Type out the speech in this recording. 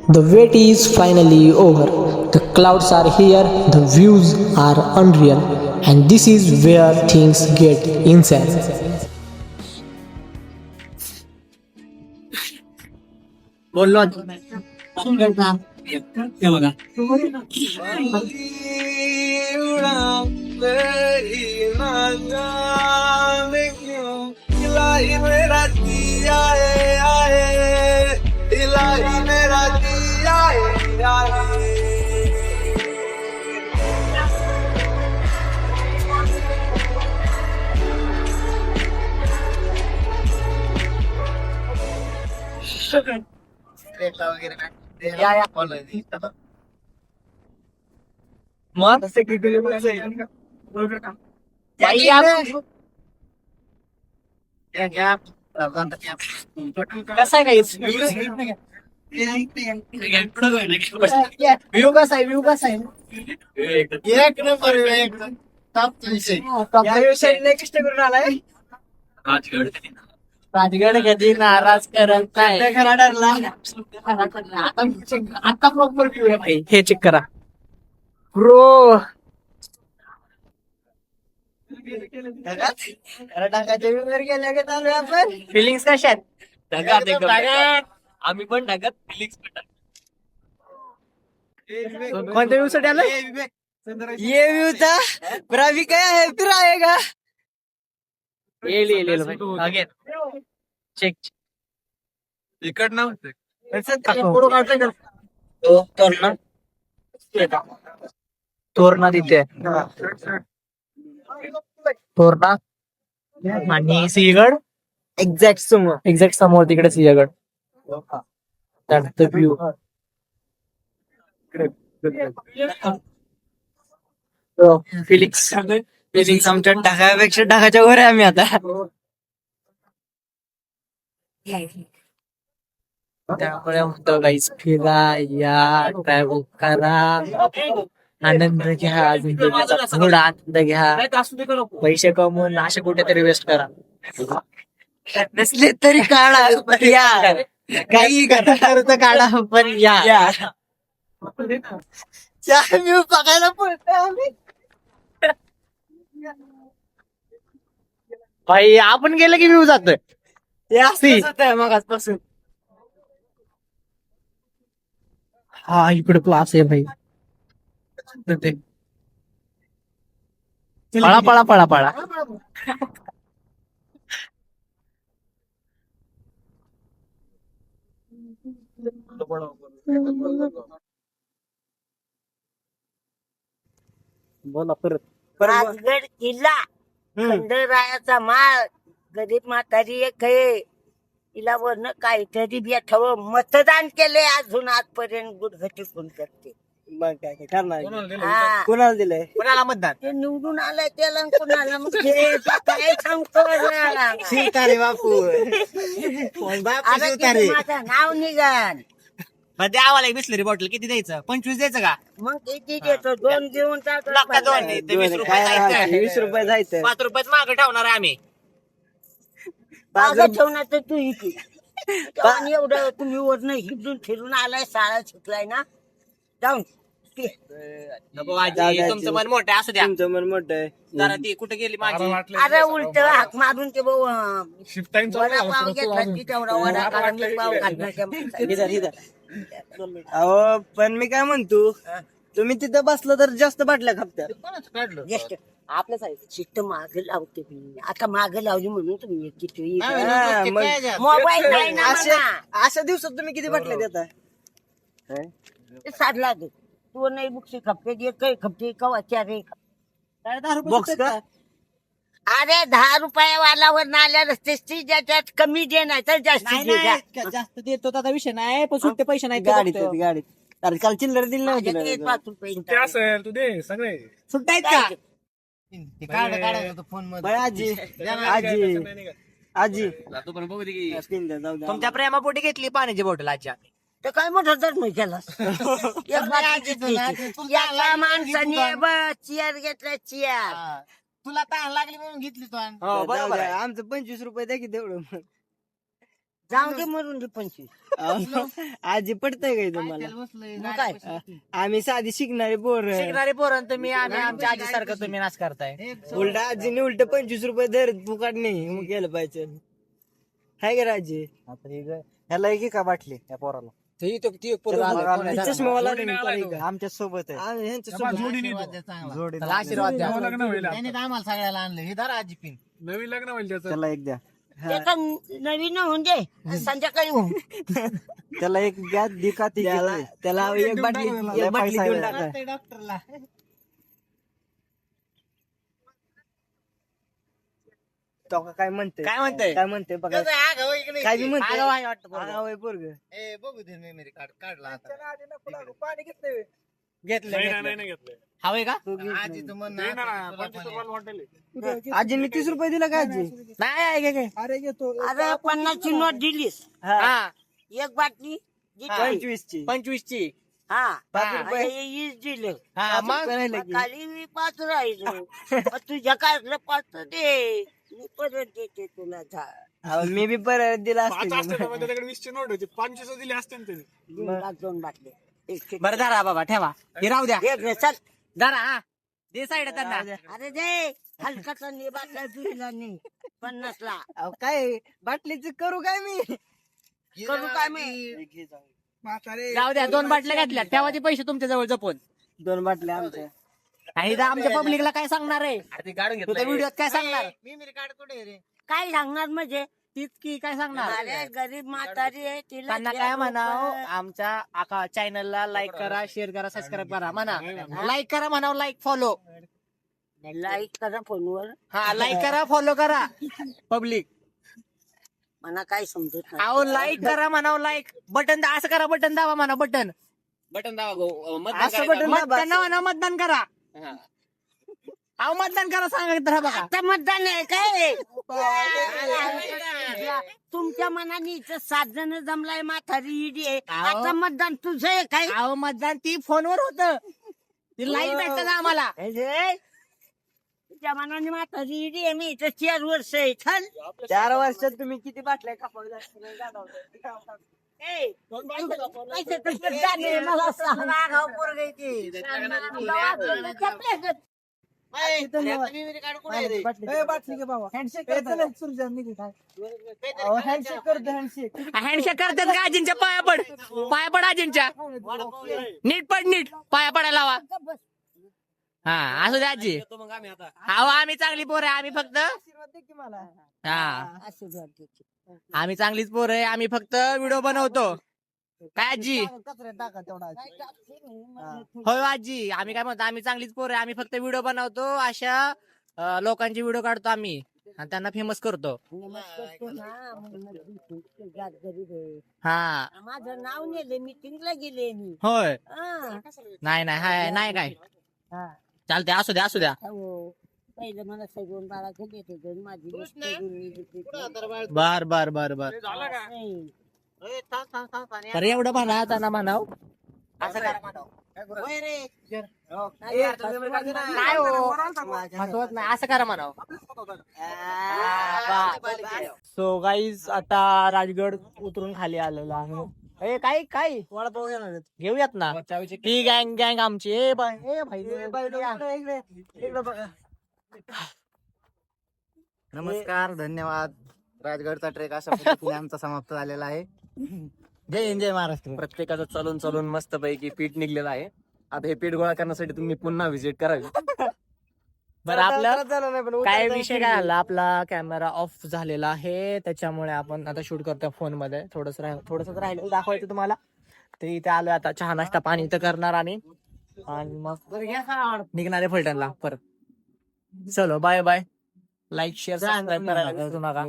The wait is finally over. The clouds are here, the views are unreal, and this is where things get insane. बोललो हे बघा मग कसं आहे view कसा आहे व्ह्यू कसा आहे एक नंबर नेक्स्ट करून आलाय राजगड कधी नाराज करत नाही खरा ठरला आता प्रॉपर व्ह्यू आहे भाई हे चेक करा ब्रो फिलिंग्स कशा आहेत ढगात आम्ही पण ढगात फिलिंग्स कोणत्या व्ह्यू साठी आलं ये व्ह्यू था रवि काय आहे फिर आएगा अगेन चेक इकडनं तोरणा तिथे तोरणा आणि सिंहगड एक्झॅक्ट समोर तिकडे सिंहगड व्ह्यू फिलिंग्स आमच्या ढगापेक्षा ढगाच्या वर आहे आम्ही आता त्यामुळे म्हणतो गाईस फिरा या ट्रॅव्हल करा आनंद घ्या जिंदगीचा थोडा आनंद घ्या पैसे कमवून असे कुठेतरी वेस्ट करा नसले तरी काढा पण या काही करत काढा पण या व्ह्यू बघायला पडतो आम्ही भाई आपण गेलं की व्ह्यू जातोय मग आजपासून हा इकडे क्लास आहे भाई पळा पळा पळा पळा बोला परत राजगड किल्ला खंडरायाचा माळ गरीब म्हातारी एक आहे तिला वरनं काहीतरी बेठावं मतदान केले अजून आजपर्यंत गुडघ टिकून करते मग काय करणार हा. कोणाला दिलंय कोणाला मतदान ते निवडून आलाय त्याला आणि कुणाला मग ते काय सांगतो शिवतारे बापू आता किती माझं नाव निघाल द्यावाला बिस्लरी बॉटल किती द्यायचं 25 द्यायचं का मग किती देतो 2 देऊन टाकतो. लाका 2 20 रुपये जायचं 5 रुपयात मागे ठेवणार आहे आम्ही मागं ठेवणार तर तू इथे आणि एवढं तुम्ही वरनं हिडून फिरून आलाय शाळा शिकलाय ना जाऊन ते. नको आजी तुमचं मन मोठं आहे असू द्या तुमचं मन मोठं आहे जरा ती कुठे गेली माझी अरे उलट हाक मारून ते वडापाव घेतला की तेवढा वडा काढून मी पाव घालणार अहो पण मी काय म्हणतो तुम्ही तिथं बसलं तर जास्त बाटल्या खापत्या जस्ट आपल्या साईड शिस्त मागे लावते मी आता मागे लावली म्हणून तुम्ही किती मोबाईल नाही ना मला. अशा दिवसात तुम्ही किती बाटल्या देताय ते साध लागेल तू नाही बुकशी खपते जे काही खपते कवा चार बॉक्स का अरे 10 रुपयावालावर नाल्या रस्ते ज्याच्यात कमी दे नाही तर जास्त दे जा. जास्त देतो त्याचा विषय नाही पण सुट्टे पैसे नाही गाडीत अरे काल चिल्लर दिली माझ्याकडे नव्हती 5 रुपये ते असेल तू दे सगळे सुट्टा आहेत का आजी आजी आजी तुमच्या प्रेमापोटी घेतली पाण्याची बॉटल आजी तर काय मोठा जन्म केला एका माणसाने चेअर घेतला चेअर तुला ताण लागली म्हणून घेतली तू आमचं 25 रुपये द्या की तेवढं जाऊ दे मरून दे 25 आजी पडतंय काय तुम्हाला मग काय आम्ही साधी शिकणारे पोर शिकणारे पोरण तुम्ही आम्ही आमच्या आजी सारखं तुम्ही नाच करताय उलट आजीने उलट 25 रुपये धर फुकाट नाही मग गेलं पाहिजे हाय का राजी ह्याला एक का बाटली या पोराला चष्मावाला आमच्या सोबत आहे त्याला आशीर्वाद द्या लग्न होईल आता. आम्हाला सगळ्याला आणलं हे धरा आजी पिन नवीन लग्न होईल त्याचं. त्याला एक द्या त्याचा नवीन होऊन दे संध्याकाळी होऊन त्याला एक द्या दिका ती त्याला एक बाटली देऊन टाका डॉक्टरला तो काय म्हणते काय म्हणते काय म्हणते बघा काय बी म्हणते आगाऊ आहे वाटतं पोरगं. आगाऊ आहे पोरगं. बघू दे मेमरी कार्ड काढला आता घेतलं नाही घेतलंय. हवे का आजी तू म्हण नाही ना, 25 रुपयाला हॉटेल आहे. आजीने 30 रुपये दिला का आजी नाही घे घे. अरे घेतो अरे 50ची नोट दिलीस हा एक बाटली जितली. 25 ची 25 ची हा 5 रुपये हे वीस दिले हा मग राहिले की. खाली मी 5 राहिलो मग तुझ्या काय 5 दे मी परत देते तुला अहो, मी बी परत दिला 5 असते असते तर मग त्याच्याकडे 20 ची नोट होती 25 दिली असते ना त्याने. दोन बाटले एक बरं धरा बाबा ठेवा हे राहू द्या घे, चल धरा हा दे साईड त्यांना अरे दे हलकाचा नाही बाटला तुला नाही 50 ला अहो, काय बाटलीच करू काय मी करू काय मी जाऊ द्या 2 बाटल्या घातल्या ठेवा ते पैसे तुमच्या जवळ जपून 2 बाटल्या आमच्या आणि इथं आमच्या पब्लिकला काय सांगणार आहे तू त्या व्हिडिओत काय सांगणार मेमरी कार्ड कुठे रे काय सांगणार म्हणजे तीच की काय सांगणार अरे गरीब म्हातारी आहे तिला त्यांना काय म्हणाव आमच्या चॅनलला लाईक करा शेअर करा सबस्क्राईब करा म्हणा लाईक करा म्हणाव लाईक फॉलो लाईक करा फोनवर हा लाईक करा फॉलो करा पब्लिक मला काय समजत नाही अहो लाईक करा म्हणाव लाईक बटन असं करा बटन दाबा म्हणा बटन असं बटन मतदान म्हणा मतदान करा अहो मतदान करा सांगा बघा आता मतदान आहे काय तुमच्या मनाने इथं 7 जण जमलाय म्हातारी इडी आहे अहो. आता मतदान तुझं आहे काय अहो मतदान ती फोनवर होत ती लाईक भेटत आम्हाला हे, तुझ्या मनाने म्हातारी इडी आहे मी इथं 4 वर्ष आहे चल 4 वर्षात तुम्ही किती बाटल्या कापवल्या ए, पैसे तुझे जाणे, मला सांग. रागाव पोरगं आहे ते. मेमरी कार्ड कुठे रे बाटली घे बाबा हँडशेक हँडशेक करतो हँडशेक हँडशेक करतात का आजींच्या पाया पड आजींच्या नीट पड नीट पाया पडायला लावा हा असू द्या आजी अहो आम्ही चांगली पोर आहे आम्ही फक्त आशीर्वाद दे की मला हा आशीर्वाद देते. आम्ही चांगलीच पोर आहे आम्ही फक्त व्हिडिओ बनवतो काय आजी कचऱ्यात टाका तेवढा होय आजी आम्ही काय म्हणतो आम्ही चांगलीच पोर आहे आम्ही फक्त व्हिडिओ बनवतो अशा लोकांचे व्हिडिओ काढतो आम्ही आणि त्यांना फेमस करतो नमस्कार ना, म्हणून तुझ्यात गरीब आहे. हा माझं नाव नेले मीटिंगला गेले मी होय हा. नाही नाही हाय नाही काय हा. चालते असू द्या असू द्या हो. पहिलं मला सगळं बाळा घेत होते माझी गोष्ट करून मी घेतली. बर बर बर बर झालं का नाही. तर एवढं म्हणा त्यांना म्हणाव असं करा म्हणाव. नाही हो हसवत नाही असं करा म्हणाव सो गाईज आता राजगड उतरून खाली आलेलो आहे ए काय काय वडापाव घेणार आहेत. घेऊयात ना ही गँग गँग आमची ए बाय ए भाई इकडे बघा. नमस्कार धन्यवाद राजगडचा ट्रेक अशा पद्धतीने आमचा समाप्त झालेला आहे जय हिंद जय महाराष्ट्र प्रत्येकाचं चलून चलून मस्त पैकी पीठ निघलेलं आहे आता हे पीठ गोळा करण्यासाठी तुम्ही पुन्हा व्हिजिट करावी बरं आपलं झालं नाही पण काय उतरता विषय काय झाला आपला कॅमेरा ऑफ झालेला आहे त्याच्यामुळे आपण आता शूट करतोय फोन मध्ये थोडस राहिलं दाखवायचं तुम्हाला ते इथे आलोय आता चहा नाश्ता पाणी इथं करणार आणि मग निघणार आहे फलटणला परत चलो bye bye like share subscribe करायला विसरू नका